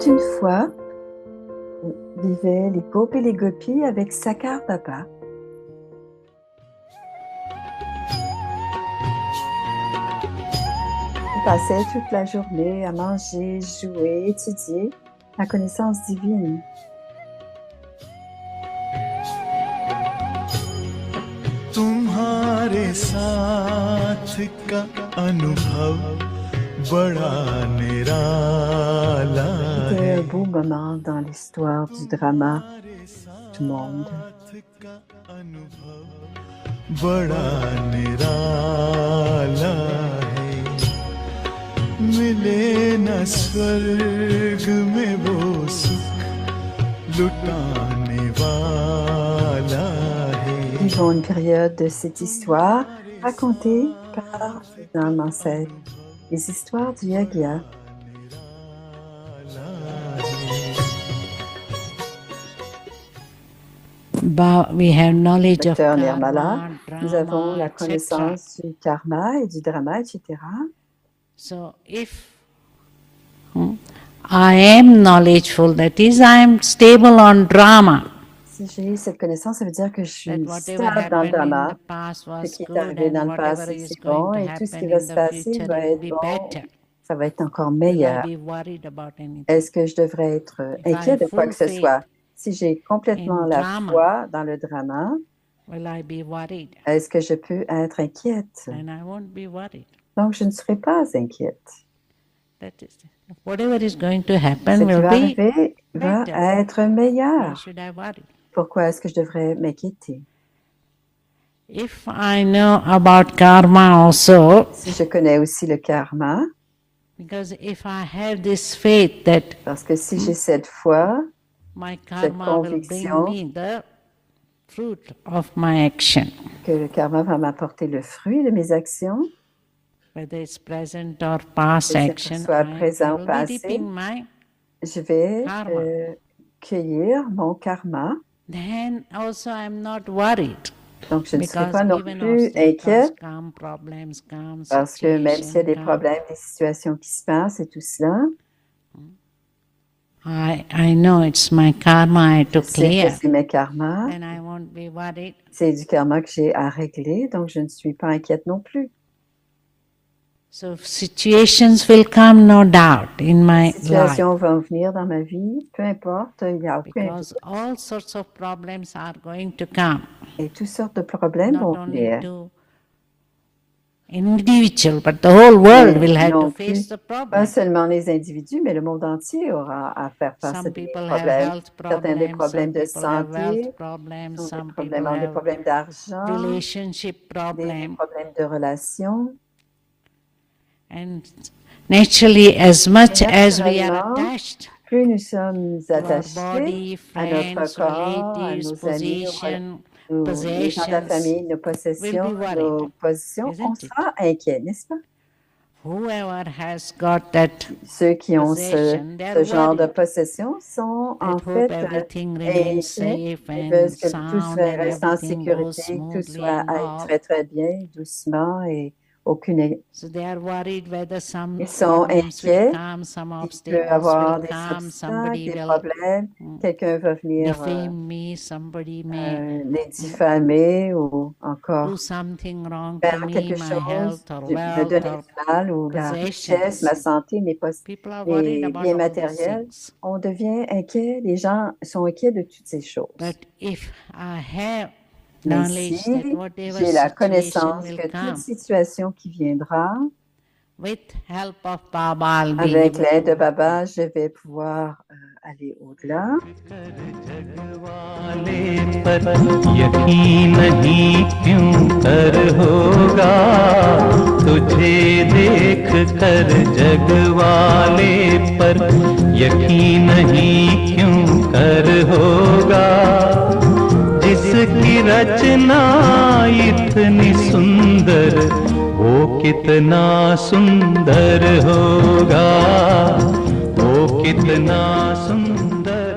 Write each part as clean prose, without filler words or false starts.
une fois, vivaient les Gopis et les Gopis avec Sakar Baba. Ils passaient toute la journée à manger, jouer, étudier la connaissance divine. तुम्हारे साथ का अनुभव बड़ा निराला C'était है un beau moment dans l'histoire du drama du monde. का अनुभव बड़ा निराला है मिले न स्वर्ग में वो सुख लुटाने वाला है Vivons une période de cette histoire racontée par les âmes ancêtres, les histoires du Yagya. We have knowledge of Docteur Nirmala, karma, nous avons drama, la etc. connaissance du karma et du drama, etc. So if I am knowledgeful, that is, I am stable on drama. Si j'ai cette connaissance, ça veut dire que je suis That whatever stable dans le happened in drama. the past Ce was qui est good arrivé dans and le whatever passé, is c'est going bon, to et tout ce qui happen va in se the passer future va will être be bon, better. ça va être encore Will I meilleur. be worried about anything? Est-ce que je devrais être If I inquiet have de quoi full que ce faith soit? Si j'ai complètement in la drama, foi dans le drama, will I be worried? est-ce que je peux être inquiète? And I won't be worried. Donc, je ne serai pas inquiète. That is, whatever is going to Ce happen qui will va be arriver va better. être Why meilleur. should I worry? Pourquoi est-ce que je devrais m'inquiéter? If I know about karma also, Si je connais aussi le karma, because if I have this faith that parce que si j'ai cette foi, my cette karma will bring conviction me the fruit of my action, que le karma va m'apporter le fruit de mes actions, whether it's present or past que ce action, soit I présent ou will be passé, reaping my je vais karma. cueillir mon karma. Then also I'm not worried. Donc, je ne serai Because pas non even plus obstacles inquiète come, problems come, parce que même s'il y a situation des come, problèmes, des situations qui se passent et tout cela, I know it's my karma I je to sais que clear. c'est mes karmas, Then I won't be worried. c'est du karma que j'ai à régler, donc je ne suis pas inquiète non plus. So situations will come, no doubt, in my Les situations life. vont venir dans ma vie, peu importe, il n'y a aucun Because all sorts of problems are going to come. et toutes sortes de problèmes Not vont only venir. to individual, but the whole world will have to Non face plus, the pas problem. seulement les individus, mais le monde entier aura à faire face à Some des people have problèmes. health Certains des problems, problèmes some de people have wealth santé, problems, d'autres some problèmes people ont des have problèmes d'argent, relationship des problems. problèmes de relations. And naturally, as much as we are Naturellement, attached plus nous sommes to our attachés body, à notre friends, corps, à relatives, nos amis, position, les gens de la possessions, famille, nos we'll possessions, be worried, nos positions, on isn't it? sera inquiet, n'est-ce pas? Whoever has got that Ceux qui ont possession, they are ce genre de worried. possession sont en That hope fait everything remains inquiets. safe Ils veulent and que tout sound and reste en everything goes sécurité, que tout smoothly soit and aille all. très très bien, doucement et aucune. So they are worried whether some Ils sont problems will inquiets. come, some Il peut y obstacles will avoir des come, obstacles, somebody des will problèmes. Quelqu'un va venir defame me, somebody may les diffamer ou encore do something wrong to faire me, quelque my chose, health or me wealth donner or du mal ou la richesse, possessions. ma santé, People are worried mes about biens all these matériels. things. On devient inquiet, les gens sont inquiets de toutes ces choses. But if I have Mais knowledge si that whatever j'ai la situation connaissance will que toute come, situation qui viendra, with help of Baba, I'll be avec able l'aide de to. Baba, je vais pouvoir aller au-delà. यकीन ही क्यों कर होगा तुझे देख कर जग वाले पर यकीन ही क्यों कर होगा जिसकी रचना इतनी सुंदर वो कितना सुंदर होगा वो कितना सुंदर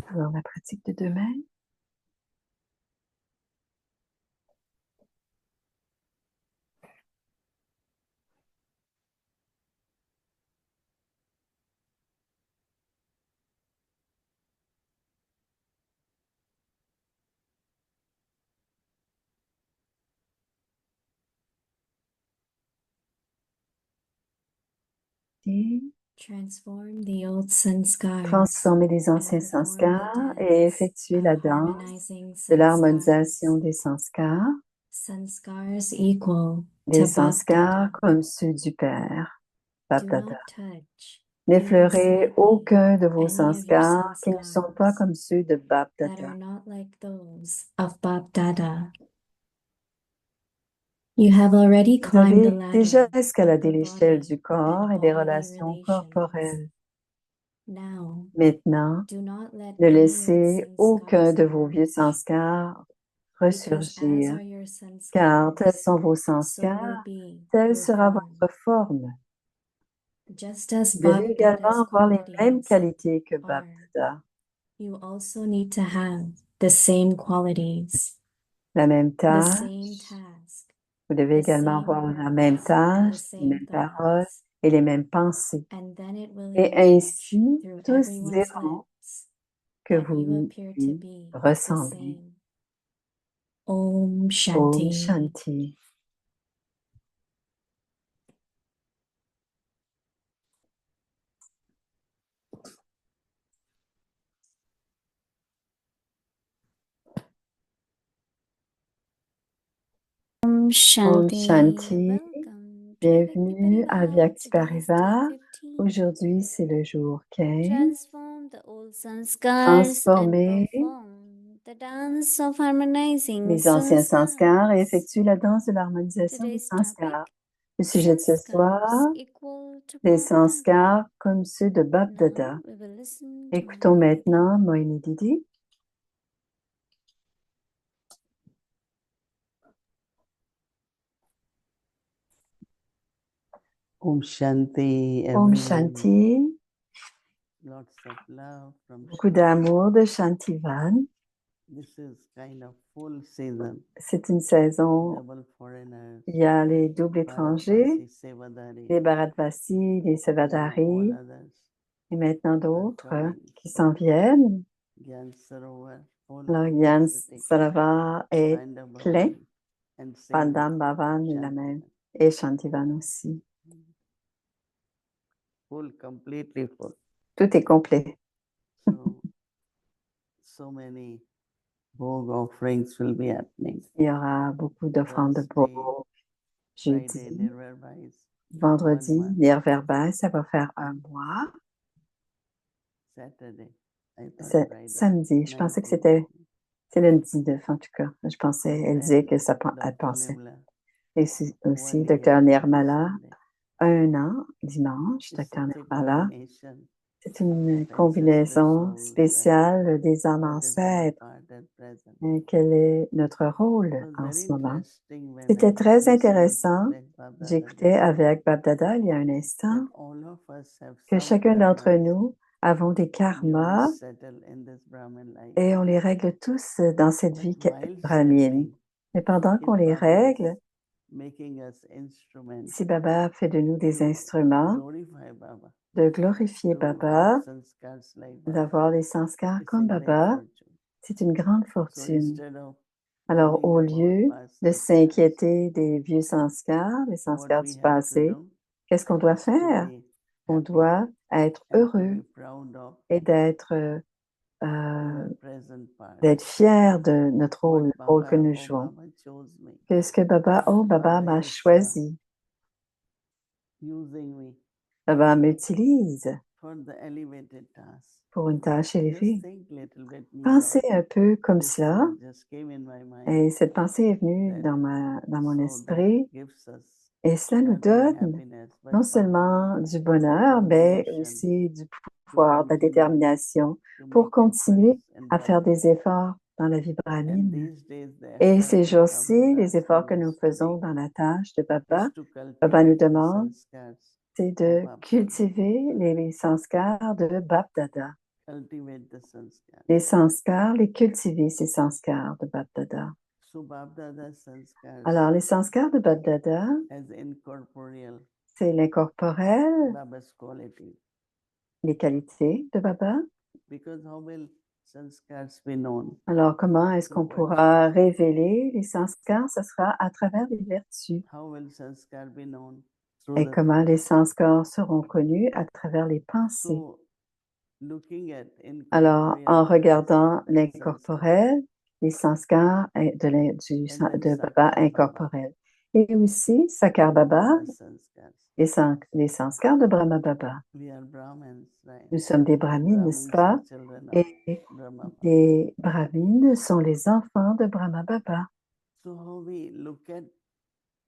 Alors, la pratique de demain. Et Transform the old sanskars transformer les anciens sanskars et effectuer la danse de l'harmonisation des sanskars. Sanskars equal Les to sanskars Bapdada. comme ceux du Père, Do Bapdada. not touch N'effleurez aucun de vos any of your sanskars qui ne sont pas sanskars comme ceux de that Bapdada. are not like those of Bapdada. You have already Vous climbed the avez ladder déjà of escaladé the l'échelle body du corps and et des body relations relations. corporelles. Now, Maintenant, do not let ne any old laissez aucun sanskars de vos vieux emerge, sanskars because as ressurgir, are your car tels sanskars, sont vos so will sanskars, be telle your sera form. votre forme. Just as Vous devez également Bapdada's avoir les mêmes qualities qualités que are, Bapdada. you also need to have the same qualities, La même the tâche, same task, vous devez the également same avoir la même words, and the tâche, les same mêmes paroles thoughts. et les mêmes pensées. And then it will Et emerge ainsi, through tous everyone's diront lips que that you vous appear to lui be the ressemblez. same. Om Om Shanti. Shanti. Om Om Shanti. Bienvenue à Vyakti Parivar. Aujourd'hui, c'est le jour 15. Transform the old sanskars Transformer and perform the dance of harmonizing les anciens sanskars et sanskars. effectuer la danse de l'harmonisation des Today's topic, sanskars. Le sujet de ce soir, sanskars equal to les Bapdada. sanskars comme ceux de Bapdada. Now we will listen to Écoutons Mohini Didi. maintenant Mohini Didi. Om Shanti, Om everyone. Shanti. Lots of love from Beaucoup Shanti. d'amour de Shantivan. This is kind of full season. C'est une saison, Double foreigners, il y a les doubles étrangers, Bharadvasi, Sevadari, les Bharadvasi, les and now Sevadari, all others. et maintenant are d'autres coming. qui So, s'en viennent. Gyan Sarovar, full Alors, Yann capacity. Sarava est Panda plein, Bhavan, and same Pandam with Bhavan est la même, Shantivan. et Shantivan aussi. Full, completely full. Tout est complet. So many bhog offerings will be happening. Il y aura beaucoup d'offrandes de Thursday, beau. Friday, Jeudi, Nirvarbhais, vendredi, 1 month. Nirverbal, ça va faire un mois. Saturday, I thought C'est Friday, samedi, je pensais que 19. c'est le 19 en tout cas. Je pensais, elle disait que ça, elle Dr. pensait. Nirmala, Et aussi, 1 year Dr. this Nirmala, Sunday. 1 an, dimanche, It's Dr. such a Nirmala. combination C'est une of combinaison ancestral souls spéciale des âmes and what is our ancêtres. part at present. Quel est notre It rôle was en very ce moment? interesting when C'était I très listened intéressant. to Baba J'écoutais this avec Babdada il y a un that instant all of us have que some chacun d'entre karmas nous avons des and we all karmas settle in this Brahman life. et on les règle tous dans cette vie But while brahmine. settling, Mais pendant qu'on if les Baba is règle, making us instruments si Baba fait de nous des to instruments, glorify Baba, de glorifier to Baba, have sanskars like Baba, d'avoir les sanskars it's a comme great Baba, fortune. c'est une grande So fortune. instead of Alors, worrying au about lieu past de sanskars, s'inquiéter des vieux sanskars, les what sanskars we du have to passé, do qu'est-ce qu'on doit is to faire? be On happy doit être and to heureux be proud of et our present part. d'être fier de notre What rôle que Baba, nous oh jouons. Baba chose me. Qu'est-ce que Baba Baba m'a is choisi. using me Baba m'utilise for the elevated task. pour une tâche Just élevée. think little bit, me Pensez Lord. un peu comme This cela. thought just came in my mind. Et cette pensée est venue That, dans mon so that esprit. gives us Et cela nous not only donne happiness, but non power, seulement du bonheur, mais determination aussi du to pouvoir, de la continue, détermination to pour make continuer efforts in à faire Brahman. des efforts dans la vie And brahmine. these days, the Et effort ces to come jours-ci, les efforts que nous transformers faisons today dans la tâche de Baba, is to Baba nous cultivate the demande, sanskars c'est of de Bapdada. cultiver les sanskars de Bapdada. cultivate the sanskar. les sanskars, les cultiver, ces sanskars de Bap-Dada. So Bap-Dada's sanskars Alors, les sanskars de Bap-Dada, as incorporeal c'est l'incorporel, Baba's quality. les qualités de Baba. Because how will sanskars be known? Alors, comment est-ce qu'on pourra révéler les sanskars? Ce sera à travers les vertus. How will sanskar be known? Through Et the comment les sanskars seront connus? À travers les pensées. so looking at Alors, en incorporeal regardant sanskars l'incorporel, les sanskars de Baba Sakar Baba. incorporel. Et aussi Sakar Baba, Brahma's sanskars. les sanskars de Brahma Baba. We are Brahmins, right? Nous sommes des brahmines, n'est-ce Brahmins are pas? children of Et Brahma Baba. les brahmines sont les enfants de Brahma Baba. So how we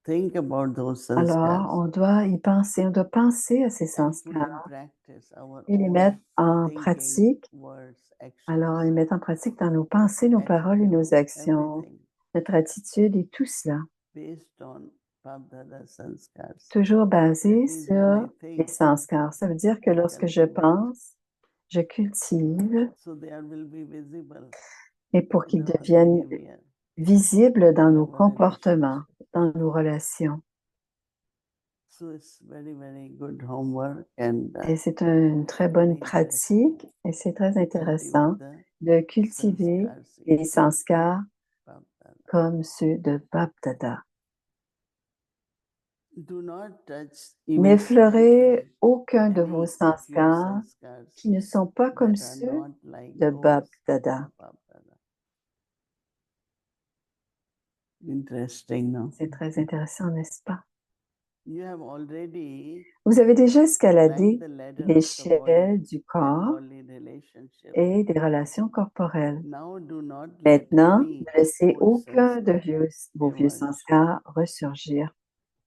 think about those Alors, sanskars on doit y penser, on doit penser à ces and put sanskars in practice our et les own mettre en thinking, pratique. words, Alors, les actions, mettre en pratique dans nos pensées, nos paroles et nos actions, everything notre attitude et tout cela. based on Bap-Dada's sanskars. Toujours basé That means when I sur think, les sanskars. Ça veut dire que lorsque je cultivate. pense, je cultive, So they will be visible et pour in qu'ils our deviennent behavior, visibles dans in nos our comportements, relationship. dans nos relations. So it's very, very good homework and Et c'est une très bonne very interesting pratique et c'est très to intéressant cultivate the de cultiver sanskars les in sanskars Bap-Dada. comme ceux de Bap-Dada. Do not touch N'effleurez immediately aucun de any vos of your sanskars sanskars qui ne sont pas comme that are ceux not like de those Bap-Dada. of Bap-Dada. Interesting, no? C'est très intéressant, n'est-ce pas? You have already Vous avez déjà climbed escaladé the ladder of the l'échelle body du and corps body relationship. et des relations corporelles. Now do not let Maintenant, any ne laissez old aucun de sanskar vos vieux emerge, sanskars ressurgir.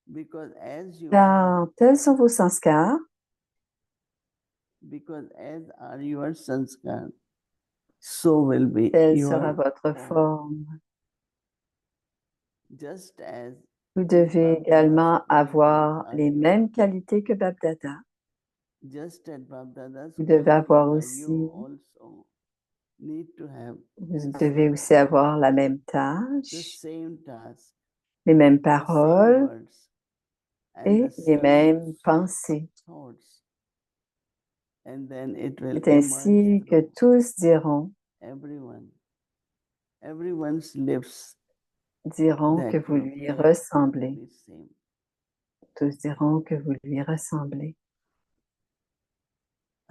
because as you Car tels sont vos sanskars, because as are your sanskar, so will be telle sera your votre form. forme. Just as Vous devez Bap-Dada's également qualities avoir are les yours, mêmes qualités que Bap-Dada. just as Bap-Dada's Vous devez qualities avoir are aussi, you also need to have vous the devez same aussi avoir la même the tâche, same task, les mêmes the same paroles words, and et the les same mêmes pensées. thoughts. And then it will C'est ainsi emerge que through tous everyone. Everyone's lips diront que that vous you lui appear ressemblez. to be same. Tous diront que vous lui ressemblez.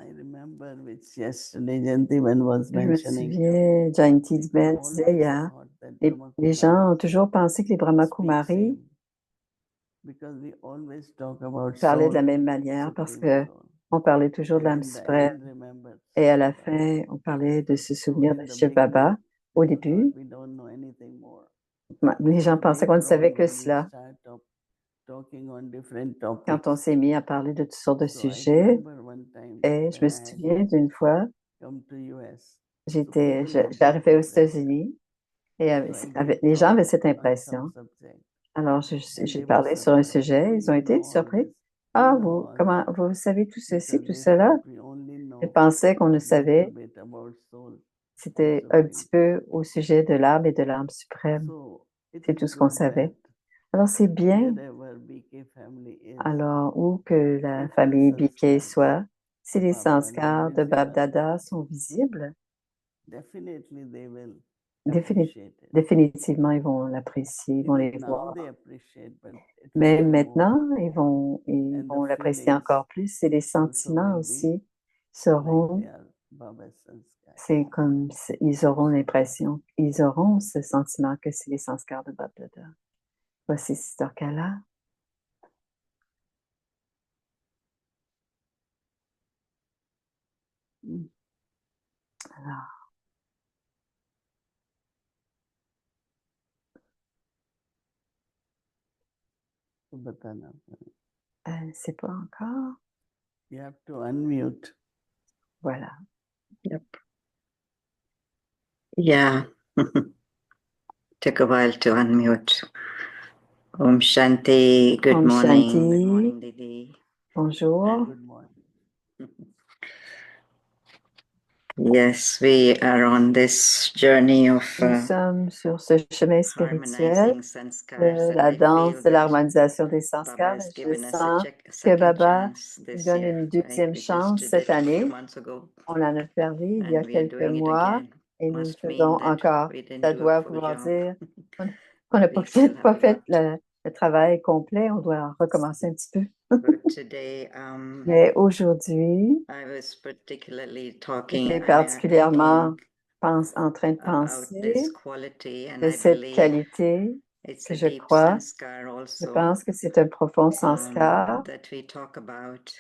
I remember which yesterday Jantivan was Je me mentioning. souviens, Jayanti People Ben disait always hier, thought that les Brahma gens ont Kumaris toujours pensé que les speak Brahmakumaris same, because we always talk about parlaient de la soul, même manière parce supreme que soul. on parlait toujours de And l'âme in the suprême. end, remember Et à la Shiva. fin, on parlait de se So souvenir de in the Shiv Baba. beginning, Au people début, thought we don't know anything more. les gens pensaient qu'on ne Later on, savait que when we cela. start talking on different Quand topics, on s'est mis à parler de toutes sortes de so I sujets, remember one time et je when me I had souviens d'une fois, come to US, so j'étais, people had this j'arrivais aux impression. États-Unis et So I did les gens avaient talk cette on impression. some subject, Alors, and j'ai they were parlé sur un surprised. sujet, Oh, ils ont you été know all surpris. this. Ah, You know all this. vous savez tout ceci, Because tout they cela? thought we only Ils know pensaient qu'on ne little savait, bit about soul c'était and un supreme. petit peu au sujet de l'âme et de l'âme suprême. So it C'est is tout ce qu'on good savait. that Alors, c'est bien, wherever BK family is, alors, où que la if the famille BK sanskars soit, si of les Bap-Dada are sanskars de visible, Bab-Dada sont visibles, definitely they will défini- appreciate it. définitivement, ils vont l'apprécier, ils vont Even les now voir. they appreciate, but it will Mais be more. maintenant, ils And the vont l'apprécier feelings encore plus et les also sentiments will be aussi like seront, they are Baba's sanskar. c'est comme, ils auront l'impression, ils auront ce sentiment que c'est les sanskars de Bab-Dada. Voici Sister Kala. Alors, So batana. c'est pas encore. You have to unmute. Voilà. Yep. Yeah. Took a while to unmute. Om Shanti. Good Om morning. Shanti. Good morning, Didi. Bonjour. Good morning. Yes, we are on this journey of Nous sommes sur ce chemin spirituel harmonizing sanskars, de and la I danse feel de that l'harmonisation des Baba sanskars. has Je given us a sens que second Baba chance nous this donne year, une right? deuxième We just chance did cette it a few année. months ago, On en a servi il y a and we are quelques doing it mois again. et nous le Must mean faisons that encore. we didn't Ça do a doit full vouloir job. dire qu'on n'a We still pas have a fait lot. le travail complet. On doit recommencer un petit peu. But today, Mais aujourd'hui, I was particularly talking, j'étais particulièrement en train de about penser this quality, and de I cette believe qualité it's que a je deep crois. sanskar Je also, pense que c'est un profond sanskar that we talk about.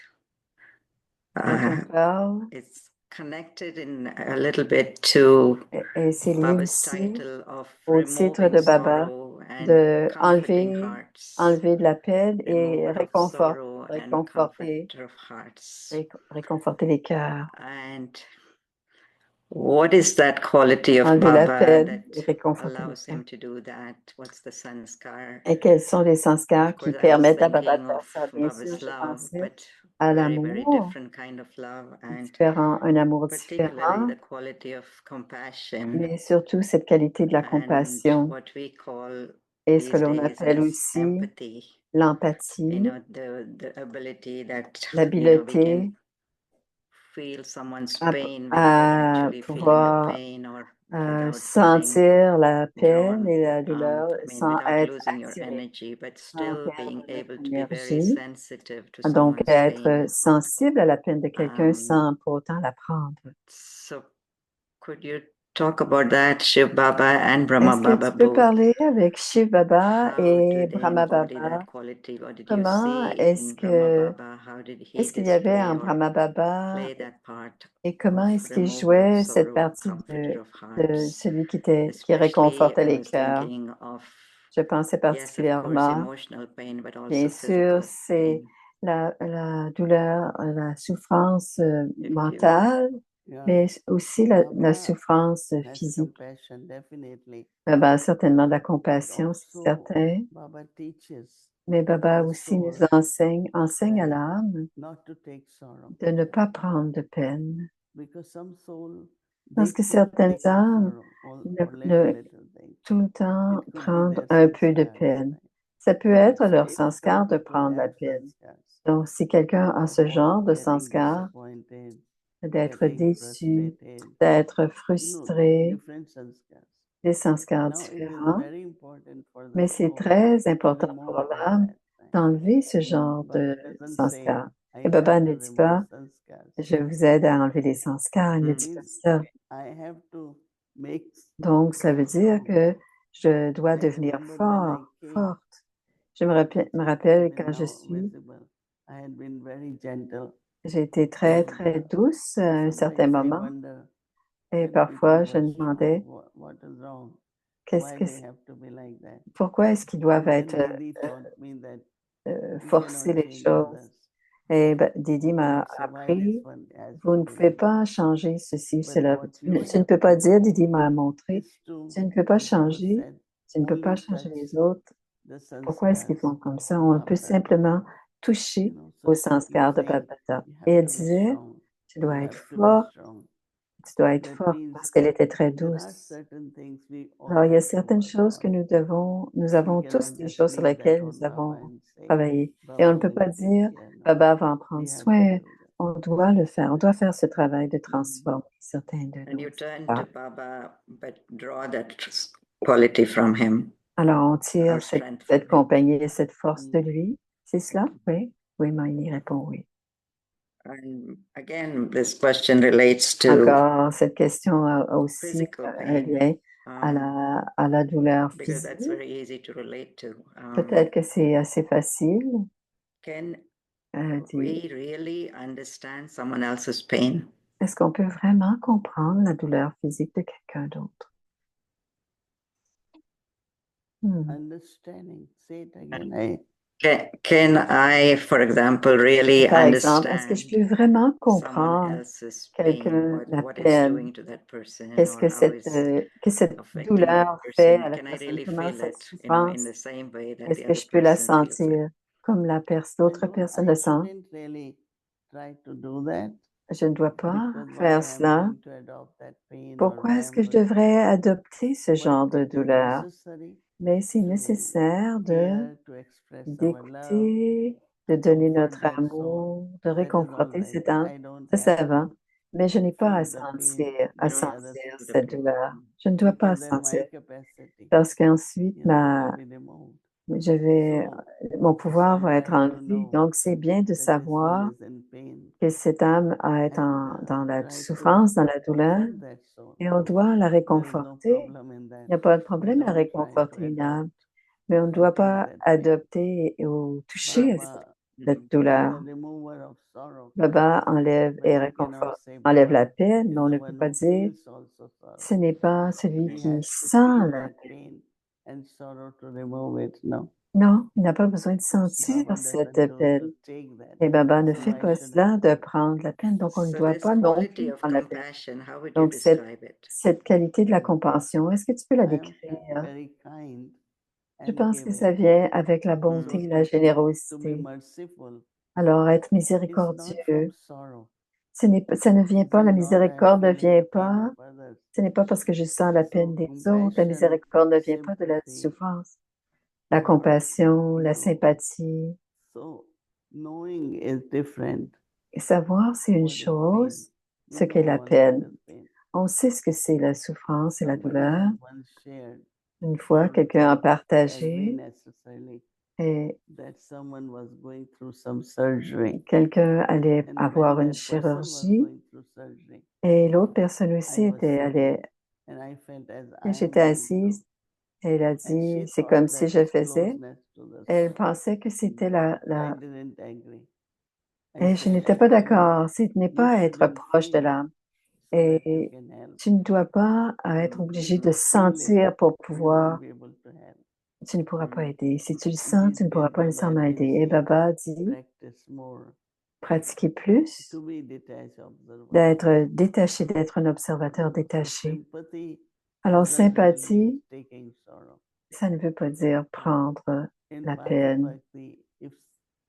dont on parle It's connected in a little bit to et c'est lié Baba's aussi title of au titre removing de Baba sorrow and de comforting hearts, enlever de la peine et remover of sorrow and réconforter, comforter of hearts. réconforter les cœurs, And what is that quality of enlever la Baba peine et that réconforter les allows cœurs. him to do that? What's the sanskar? Et quels sont les sanskars Of qui course, I was permettent à Baba de thinking faire of ça? Bien sûr, Baba's je love, pensais but à very, very l'amour different kind of love, and différent, un amour particularly différent, the quality of compassion mais surtout cette qualité de la and compassion what we call et ce que these l'on days appelle as aussi empathy. l'empathie, The ability that we l'habileté can feel someone's à, pain à without actually feeling the pouvoir pain, or without feeling sentir la peine drawn, et la douleur sans without être losing your attiré, energy, but sans still being perdre able notre to be very énergie. sensitive to Donc, someone's être pain. sensible à la peine de quelqu'un Um, sans pour autant la prendre. So, could you talk about that, Shiv Baba and Brahma Est-ce que Baba tu peux both? parler avec Shiv Baba How et do they Brahma embody Baba? that quality? What did you Comment see in Brahma Baba? How did he est-ce qu'il y avait display en or Brahma Baba play that part et comment of est-ce qu'il remover jouait of cette sorrow, partie comforter of de hearts? celui qui Especially, réconfortait I les was cœurs? thinking of, Je pensais yes, of course, particulièrement, emotional pain, but bien also sûr, physical c'est pain. la douleur, la souffrance If you- mentale, Yeah. mais aussi la Baba souffrance has physique. compassion, definitely. Baba a certainement de la compassion, c'est Also, certain, Baba teaches mais Baba the aussi nous soul enseigne à that l'âme not to take sorrow, de ne pas prendre de peine. because some soul, Parce they que keep certaines taking âmes sorrow or ne little thing. tout le temps It could be prendre their un peu de sanskars, peine. right? Ça peut être So leur if sanskar some de people prendre la have peine. sanskars Donc, si quelqu'un a ce of genre de getting sanskar, disappointed, d'être getting déçu, frustrated, d'être frustré, different sanskars. des sanskars Now it is différents, very important for the mais c'est soul très to important remove pour all l'âme that, right? d'enlever ce genre Baba de doesn't say, sanskar. I Et Baba have ne to dit remove pas, sanskars. je vous aide à enlever les sanskars, il ne dit pas Means ça. I have to make Donc, ça veut dire strong. que je dois I devenir remember when I came, forte. Je me it rappelle is quand je now suis, visible. I had been very gentle. j'ai été très, très douce à un certain Sometimes I moment. wonder Et when parfois, people je were demandais, strong, what is wrong? qu'est-ce Why que they have to be like that? pourquoi est-ce qu'ils doivent And être then Didi taught me that you forcer cannot les change choses? others. Et Didi m'a Don't say why appris, this one has vous to ne be pouvez like pas that. changer ceci ou But cela. what Tu you ne have peux pas to dire, do Didi m'a montré, is to, tu ne peux pas as Baba changer, said, tu ne peux pas only changer touch les autres. the Pourquoi est-ce qu'ils sanskars font comme ça? of On peut Baba. simplement toucher So au she keeps sanskar de saying, Babata. you Et have elle to be disait, strong. tu dois You être have to be fort, strong. tu dois être That fort, means parce qu'elle était très there are douce. certain things we all Alors, il y a have to certaines work choses on. que nous avons We tous cannot des just choses sur leave that lesquelles on nous Baba avons and say, travaillé. Et on Baba ne peut will pas take dire, care. No, Baba va en we prendre have to soin. do that. On doit le faire. On doit faire ce travail de transformer certains de And you nos turn états. to Baba, but draw that quality from him. Alors, on tire Our strength cette from him. compagnie et cette force de lui. C'est cela? Oui. Oui, Maïni répond oui. And again, this question relates to Encore, cette question a aussi physical un pain, lien à la douleur because that's physique. very easy to relate to. Peut-être que c'est assez facile. Can we really understand someone else's pain? Est-ce qu'on peut vraiment comprendre la douleur physique de quelqu'un d'autre? Understanding. Say it again. Can I, for example, really Par exemple, est-ce que je understand peux vraiment someone comprendre else's pain, quelqu'un, la what it's peine? doing to that person, Qu'est-ce or que how it's cette affecting that douleur fait person? à la Can I personne? really Comment feel cette it, in souffrance, the same way that est-ce the que other je peux la person feels it? sentir comme l'autre personne le sent? I didn't really try to do that. je ne dois pas because why faire I am cela. going to adopt that pain or Pourquoi why est-ce I'm que je going to. devrais adopter ce But genre de it is douleur? necessary Mais c'est to nécessaire hear, to express our love, d'écouter, de to donner comfort notre that soul. amour, de That is all réconforter right, cette but âme. I don't Ça have va. to Mais je n'ai pas à feel the pain sentir, the way others feel the cette pain. douleur. Je ne dois pas Because then my sentir. capacity, Parce qu'ensuite, will be removed. je vais, So mon it's pouvoir so va être glad to enlevé. know Donc, c'est bien de that this savoir soul is in pain que cette âme est and dans la try to souffrance, dans la douleur, comfort that soul. et on doit la There is no réconforter. problem in that. Il n'y a pas de But problème à don't try réconforter to une âme, adopt mais on ne and doit take pas that pain. adopter ou toucher à Baba cette is douleur. the remover of sorrow, Baba enlève but et we cannot réconforte, say enlève Baba la peine, is mais on the ne peut one pas who dire feels also sorrow. ce n'est pas celui He qui has to sent feel la that peine. pain and sorrow to remove it. No, Non, il n'a pas besoin de sentir Baba cette doesn't do peine. to take that. Et Baba ne So fait why pas should cela I? de prendre la peine, donc on ne So doit this pas non quality plus of prendre la peine. compassion, how would you Donc describe it? cette qualité de la compassion, est-ce que tu peux la I am décrire? very kind Je and pense que giving. ça vient avec la Mm. bonté et So la to be générosité. merciful Alors, être is not miséricordieux, from sorrow. ça ne vient It's pas, la not I am miséricorde ne feeling vient the pain pas, of others. ce n'est pas parce que je sens la peine So des autres, la compassion, miséricorde ne vient pas de la sympathy, souffrance. La compassion, la no. sympathie, So knowing is different. et savoir, c'est une What is pain? chose, We ce qu'est know la all what peine. is pain. On sait ce que c'est la souffrance et la Somebody douleur. has once shared Une fois, or quelqu'un a thought agree partagé necessarily et that someone was going through some surgery quelqu'un allait and when avoir une that person was chirurgie going through surgery, et l'autre personne aussi I was allait. sitting and I felt as Et I j'étais am going through. assise et elle a And dit, she c'est comme thought si that je is faisais. closeness to the Elle soul. pensait que c'était I didn't agree. I Et je said, n'étais pas actually, d'accord. Ce n'est you pas être shouldn't proche de feel l'âme. so that you Et can help. tu ne dois pas être If obligé you de don't feel it, sentir pour you pouvoir. won't be able to help. Tu ne pourras pas aider. Si tu le It sens, is tu ne pourras pas Baba nécessairement has been aider. Et saying, Baba dit, practice more pratiquer plus, to be detached observer. d'être détaché, d'être un observateur So détaché. sympathy Alors, does not mean sympathie, taking sorrow. ça ne veut pas dire prendre In la path of peine. bhakti, if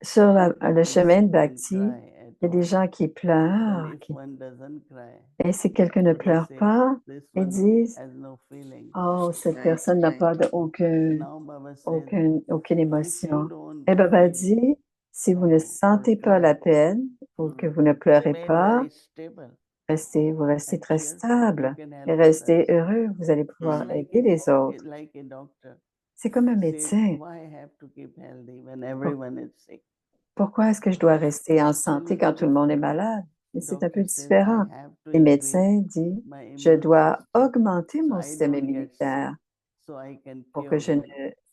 Sur two le people chemin de sit and Bhakti, cry il y a at des all, gens qui and pleurent. if one doesn't cry, Et si quelqu'un ne they pleure say, pas, this ils one disent, has no feeling. oh, cette Right, personne n'a right. pas Now Baba says, aucune if you émotion. don't Et Baba feel dit, si vous ne sorrow or sentez pas la cry, peine ou que vous ne pleurez remain pas, very stable vous restez and très cheerful. You stable can et help restez others. heureux. Vous allez pouvoir Mm. aider les autres. Like a doctor C'est comme un says, médecin. why have to keep healthy when everyone is sick? Pourquoi est-ce que je dois rester en santé quand tout le monde est malade? Mais c'est un peu Doctor says, I différent. have to Les increase médecins disent, my je immune dois system augmenter so mon I système don't get sick, immunitaire so I can pour que cure them.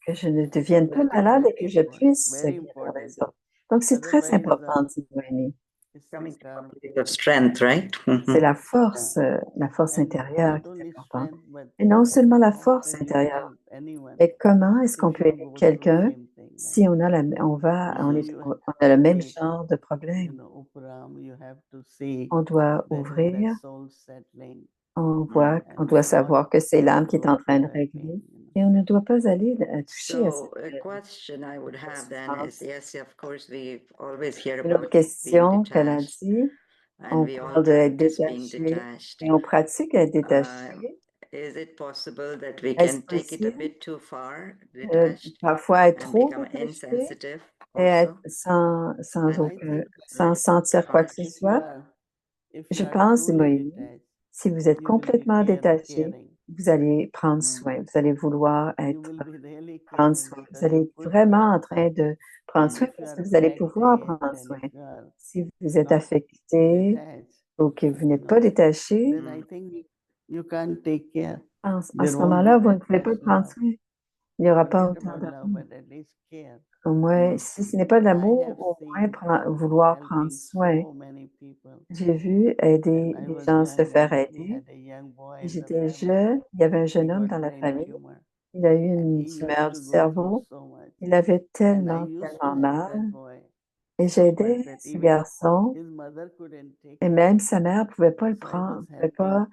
que je ne So devienne pas that is malade et que very je important, puisse very guérir important. les autres. Donc, c'est très Otherwise, important, dit Noémie. it's Coming like, from a place of strength, right? C'est Mhm. la force and intérieure not qui est only importante. strength, but Et non seulement la how force can you intérieure, help anyone mais comment est-ce qu'on if peut you aider go through quelqu'un same thing? Right? si on a So you on a le même make, genre de problème? Uparam, you have to see On doit that is the ouvrir, soul settling, Mm. on and doit not savoir que c'est l'âme qui est go en train through de that régler. pain. Et on ne doit pas aller toucher à So cette a question I would have then is, souffrance. yes, of course, we always hear Une autre about being question qu'elle a detached, dit, and on we all parle d'être practice being détaché detached. et on pratique être Um, détaché. is it possible that we Est-ce can take it a possible bit too far, detached, parfois être and trop become détaché insensitive et être also? sans I think sans sentir quoi que ce if soit? Je you are pense, truly Moïse, detached, si vous êtes you will be complètement détaché, caring. vous allez prendre Mm. soin, vous allez vouloir You will be really prendre caring soin. Vous because you allez put vraiment care. en train de prendre And soin if you parce are que vous allez pouvoir affected prendre and soin. if you are Si vous êtes not affecté detached, ou que vous n'êtes pas détaché, then I think you can't take care. à There ce won't moment-là, be vous ne that pouvez pas much prendre love. soin. Il n'y aura pas Forget autant about love, d'amour. but at least care. Au moins, si ce n'est pas de I l'amour, have au moins seen vouloir prendre helping soin. so many people. J'ai vu aider When I les was gens se young faire and we aider. had a young boy Et in the j'étais family, jeune, il y avait un he jeune homme got dans la brain famille. tumor. Il a eu And une he tumeur used du to go through cerveau. so much. Il avait And I tellement, used to tellement help mal. that boy. Et But j'aidais that ce even garçon. his mother couldn't take Et care. même sa mère ne pouvait pas le So I was prendre, helping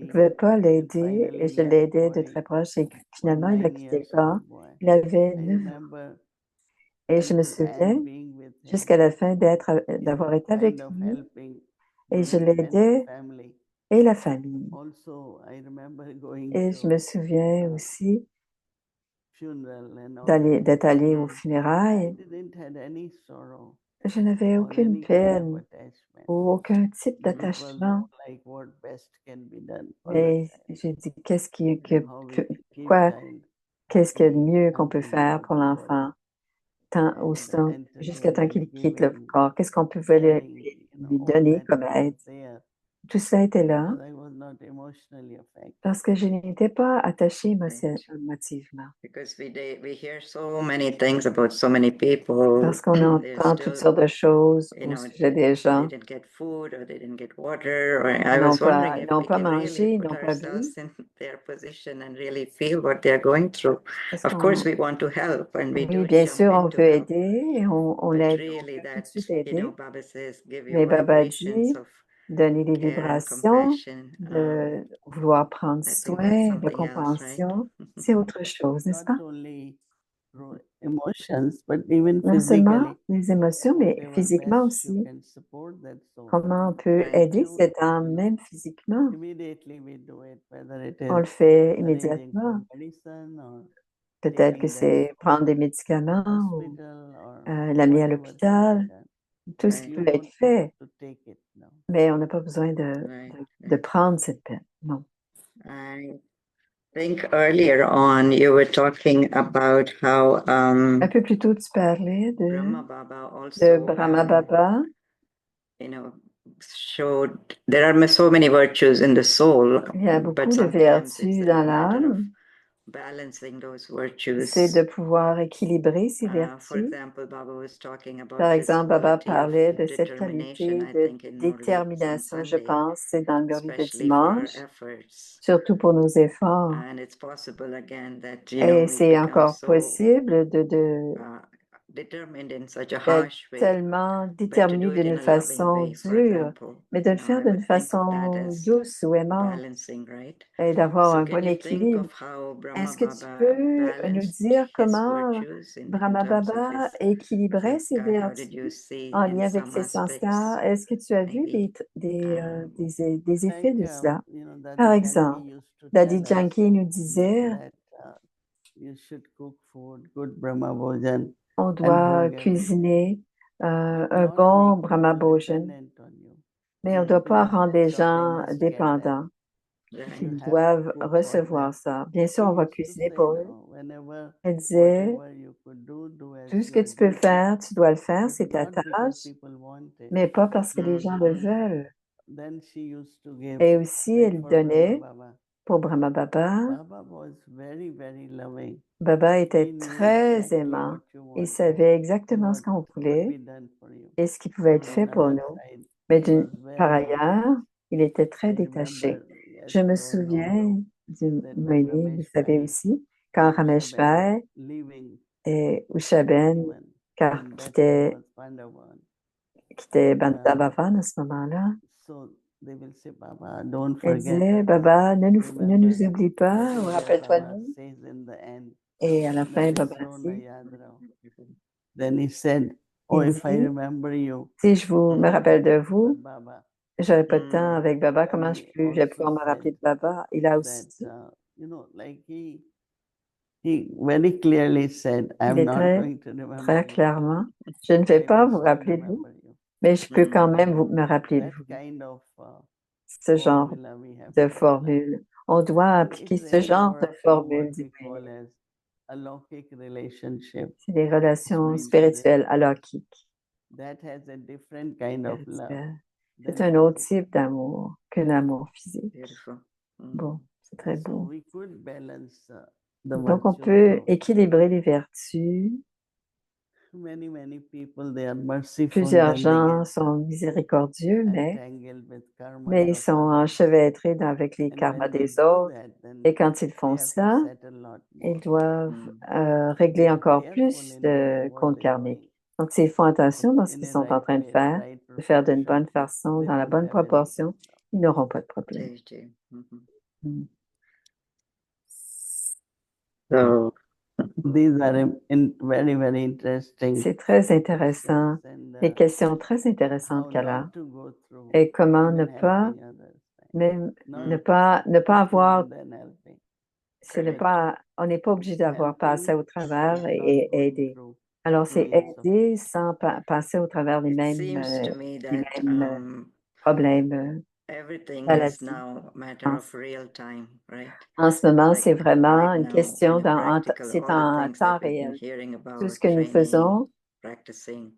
ne closely. pouvait pas And l'aider. Et je finally, that l'aidais de boy très proche. Et was finalement, il a 9 quitté le years corps. old boy. Il avait I 9 ans. remember Et je me until souviens, end being with him jusqu'à la fin is d'avoir été avec kind of lui, helping Et je and l'aidais family. et la famille. Also, I remember going Et je me to souviens aussi funeral and all. d'être allée aux Mm. I funérailles. didn't have any sorrow Je n'avais or aucune any kind of peine attachment. ou aucun type But it was d'attachement. like what best can be done for the Mais child. j'ai dit, How we could keep child qu'est-ce qu'il y a de mieux qu'on until peut he faire left pour the l'enfant, body. And jusqu'à temps qu'il quitte le giving, corps? Qu'est-ce qu'on pouvait sharing, lui all donner that comme was aide? there Tout cela était là because I was not emotionally affected. parce que je n'étais pas attachée Right. émotivement. Because we hear so many things about so many people. Parce qu'on They're entend toutes still, sortes de choses you au know, sujet des they gens. didn't get food or they didn't get water. Or I Ils was wondering if n'ont we pas can really mangé, ils put n'ont pas bu. ourselves in their position and really feel what they're going through. Est-ce Of course, qu'on... we want to help and we Oui, do bien jump sûr, on in to veut help. aider et on But aide, on really, veut tout de that, suite you know, aider. Baba says, give Mais your Baba vibrations dit, of donner des care and vibrations, compassion. de vouloir prendre I think that's soin, de something else, right? compassion, c'est autre chose, n'est-ce Not pas? only through emotions, but even Non seulement physically. les émotions, mais Whatever physiquement best you aussi. can support that soul. Comment on peut Right. aider cette âme, même physiquement? Immediately we do it, whether it On le is fait arranging immédiatement. for medicine or Peut-être que taking them c'est prendre des médicaments ou hospital or l'amener à whatever can be l'hôpital. done. Tout But ce qui you peut être don't fait, have to take it now. mais on n'a pas besoin Right. de prendre cette peine. Non. I think earlier on you were talking about how Un peu plus tôt, tu parlais Brahma Baba de also Brahma Baba. you know, showed there are so many virtues in the soul, Il y a but beaucoup de sometimes it's vertus a dans matter of l'âme. balancing those C'est de virtues. pouvoir équilibrer ces For vertus. example, Baba was talking Par about this exemple, Baba quality of parlait de cette determination, qualité I de think, in Murli on détermination, je Sunday, pense, c'est dans le Murli de especially for our dimanche, efforts. surtout pour nos efforts. And it's possible again that, Et we c'est become encore so possible determined in such a d'être harsh way, tellement but to déterminé do it d'une in a loving façon way, for dure, example. mais de le faire I d'une would think of that façon as douce ou aimante balancing, right? et d'avoir So un can bon you think équilibre. of how Brahma Est-ce que tu Baba peux nous balanced dire his comment virtues in Brahma terms of Baba his équilibrait ses sanskar? How did you vertus see en in lien avec some ses aspects, sanskars? Est-ce que tu as vu maybe? des effets Like, de cela? Daddy Par Janki exemple, used to Daddy tell us Janki nous disait, that you should cook food, good Brahma Bhojan, on and doit bring everyone, cuisiner but un not bon make Brahma people Bhojan, dependent on you. mais on ne doit pas In the rendre les sense of they gens must get that. dépendants. Right. You Ils have to doivent cook for recevoir them. ça. Bien He sûr, on va used to cuisiner say, pour eux. no, whenever, Elle disait, whatever you could do as tout ce que your tu peux duty, faire, tu dois le faire, but c'est ta not because tâche, people want it. mais pas parce que les gens le Mhm. veulent. Then she used to give, Et aussi, like elle for Brahma donnait Baba. pour Brahma Baba. Baba was very, very loving. Baba He était knew très exactly aimant. what you Il wanted savait and exactement ce what qu'on could voulait be done for you. et ce qui pouvait But être on fait pour other nous. side, Mais he was par very ailleurs, il était très I détaché. remember, as Je me you all know, souviens du that when Moni, vous Ramesh savez Bhai aussi, quand Ramesh Ushaben Bhai leaving et Ushaben even in that time was Pandavan. quittait Bandhavana à ce moment-là, So they will say, Baba, don't elle forget. disait, Baba, ne nous Remember, oublie pas, that ou is what rappelle-toi de Baba nous. says in the end. Et à la fin, Baba Nasrona dit, Yadrao. Then he said, oh, il if I dit, remember you, si je me rappelle de vous, but Baba, j'aurais pas de temps avec Baba, and comment he je vais also pouvoir me rappeler said de Baba? Il a aussi that, dit, like he very clearly said, il I'm est not going to remember très you, clairement, je ne vais I pas will vous still rappeler de vous, remember you. mais je peux quand même me rappeler de That vous. kind of Ce genre formula we have de to apply. formule. On doit appliquer It ce really genre de works in formule what we divine. call as a Lokik relationship. C'est des relations Between spirituelles alaukiques. That has a different kind of love. Spirituelles. C'est than un autre physical. type d'amour que l'amour physique. Beautiful. Bon, c'est très So beau. we could balance the Donc, on virtues peut of équilibrer les vertus. many people. They are merciful, Plusieurs then they gens get sont miséricordieux, entangled with karma mais ils of sont others. enchevêtrés avec les And karmas when they des do autres. that, then Et quand ils they font have to ça, settle a lot ils more. doivent Mm. régler Be encore careful plus in de doing what comptes they're karmiques. doing, Donc, s'ils font attention dans ce in qu'ils a sont en right train de way, faire, right de faire d'une proportion. bonne façon, They dans la won't bonne have any proportion, problem. ils n'auront pas de problème. JJ. Mhm. Mm. So These are very, very interesting. C'est très intéressant, questions des and, questions très intéressantes how qu'elle a. not to go through Et comment ne even pas, helping others, right? même, Not ne pas avoir, more than helping. ce n'est Correct. pas, on n'est pas obligé d'avoir passé au travers Not et going aider. through Alors, c'est waves of- aider sans passer au travers les It mêmes, seems to me les that mêmes problèmes. everything is maladies. now a matter of real time, right? En ce moment, Like c'est vraiment right une now, question practical, c'est all the en things temps that we've been réel. hearing Tout about, ce que nous training, faisons, practicing,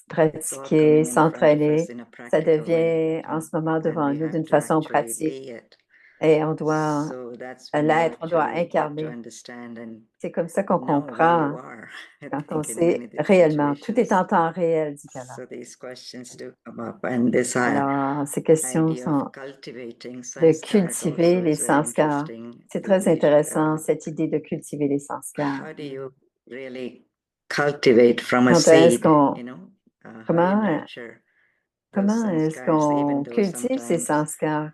pratiquer, s'entraîner, in a ça practical way, devient en ce moment and devant we nous have d'une to façon actually pratique. be it. Et on doit So that's when you l'être, on doit actually get to incarner. understand and C'est comme ça qu'on know where you comprend are, I quand on think, in sait many of these réellement. Tout est situations. en temps réel, dit Kala. So these questions do come up, and this Alors, ces questions idea sont of cultivating de sanskars cultiver also les is very sanskars. interesting. C'est très intéressant, cette idée de cultiver les sanskars. How do you really cultivate from a Quand est-ce seed, qu'on, you know? How do you comment, nurture those comment est-ce sanskars, even qu'on though cultive ces sometimes sanskars?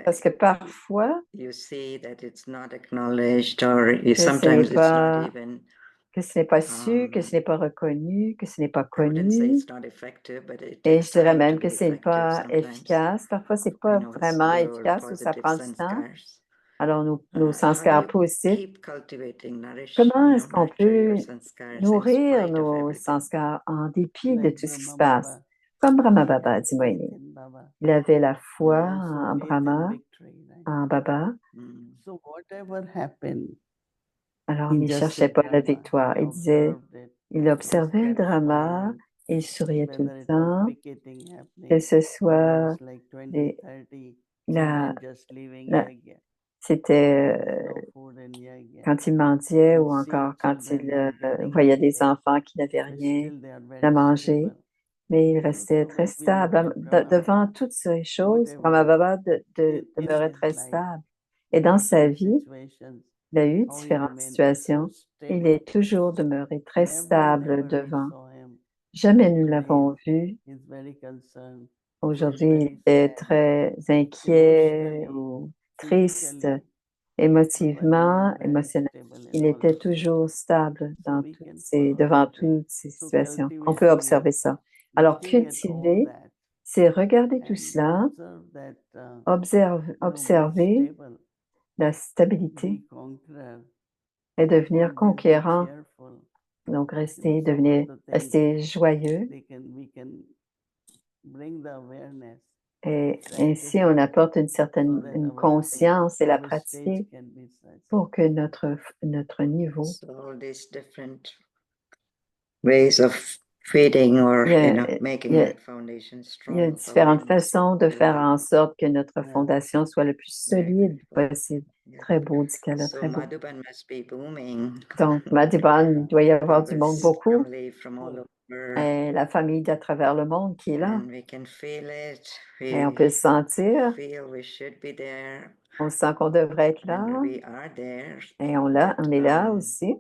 Parce que parfois, you see that it's not acknowledged, or que ce n'est sometimes it's not pas, even, que ce n'est pas su, que ce n'est pas reconnu, que ce n'est pas I wouldn't say connu. it's not effective, but it Et takes je dirais time to même be que c'est effective pas sometimes. efficace. Parfois, c'est I pas know it's vraiment your efficace ou ça positive prend du temps. sanskars. Alors, nos How do sanskars you positifs, keep cultivating, nourish, comment est-ce qu'on nurture your peut sanskars in nourrir spite of nos everything? sanskars en dépit de Like tout ce qui se Brahma passe? Baba, Comme Brahma he Baba, had dit faith Moïni. in Baba, Il avait la foi and also en faith in Brahma, victory, right? en Baba. So whatever happened, Alors, he il ne just cherchait said pas la drama. victoire. He Il disait, observed it. il He observait le kept drama, smiling, il souriait tout whether le it was temps, picketing que happening, ce whether soit it's like 20, des- 30 la, children just leaving la- Yagya. c'était There is no food in Yagya. quand il mendiait And ou see encore quand children il not getting voyait des anything, enfants qui n'avaient but rien still they are à very manger, stable. mais il restait So très when we look stable. at Brahma Devant Baba, toutes ces choses, whatever Brahma Baba in demeurait his très life, stable. Et dans sa different vie, situations, il a eu how he différentes remained so situations. Il stable. est toujours demeuré très Never, stable never we devant. saw him. Jamais nous Today l'avons vu. he's very concerned, Aujourd'hui, il very était sad, très inquiet emotionally, ou triste, physically, but émotivement, remained very stable in Il all était the toujours stable So dans we can devant follow that way. toutes ces So situations. On peut cultivating observer it, ça. Alors, looking at all cultiver, that, c'est regarder tout and cela, observe that, be observer stable, la stabilité be conqueror, et devenir always be conquérant. cheerful. Donc, Some of the things rester joyeux. we can bring the awareness Et practice ainsi, on apporte une so certaine that une our conscience et la our stage pratiquer can be such. pour que notre niveau, So all these different ways of feeding or, il y a, making il y a- that foundation il y a strong. How différentes we façons de do faire that. en sorte que notre Yeah. fondation soit le plus Very solide beautiful. possible. Yeah. Très beau, Dikala, So très beau. Madhuban must be booming. Donc, Madhuban, il doit y avoir du monde beaucoup. Family from all over, Et la famille d'à travers le monde qui est là. and we can feel it. Et on peut le sentir. Feel we should be there, On sent qu'on devrait être là. and we are there. Et on est là aussi,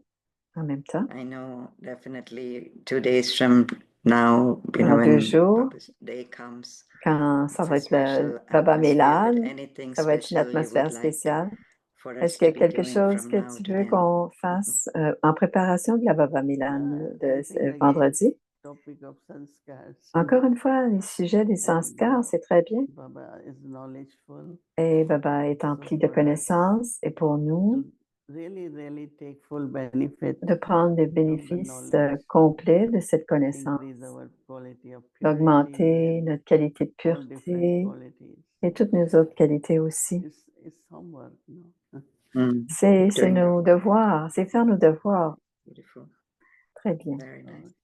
en même temps. I know definitely 2 days from now, Dans 2 when jours, Baba's day comes, quand ça it's va a être le special Baba atmosphere, but Milan, anything ça va être une special you would atmosphère like spéciale. for Est-ce us qu'il y to a be quelque doing chose from que now tu to veux then? qu'on fasse en préparation de la Baba Milan de I think again, vendredi? topic of sanskars. Encore une fois, le sujet des sanskars, c'est très bien. Baba is knowledgeful. Et Baba est empli de for us connaissances. Et pour nous, to really take full benefit, de prendre des bénéfices complets de cette connaissance, increase our quality of purity d'augmenter and notre qualité de all different pureté qualities. et toutes nos autres qualités aussi. It's homework, no? C'est Doing nos our devoirs, c'est faire nos devoirs. Beautiful. Très bien, Very nice.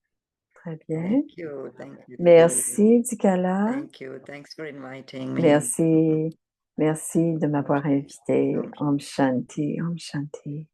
très bien. Thank you. Thank you. Merci, Dikala. Thank you. Thanks for inviting me. Merci, merci de m'avoir Okay. invité. Om Om Shanti, Om Shanti.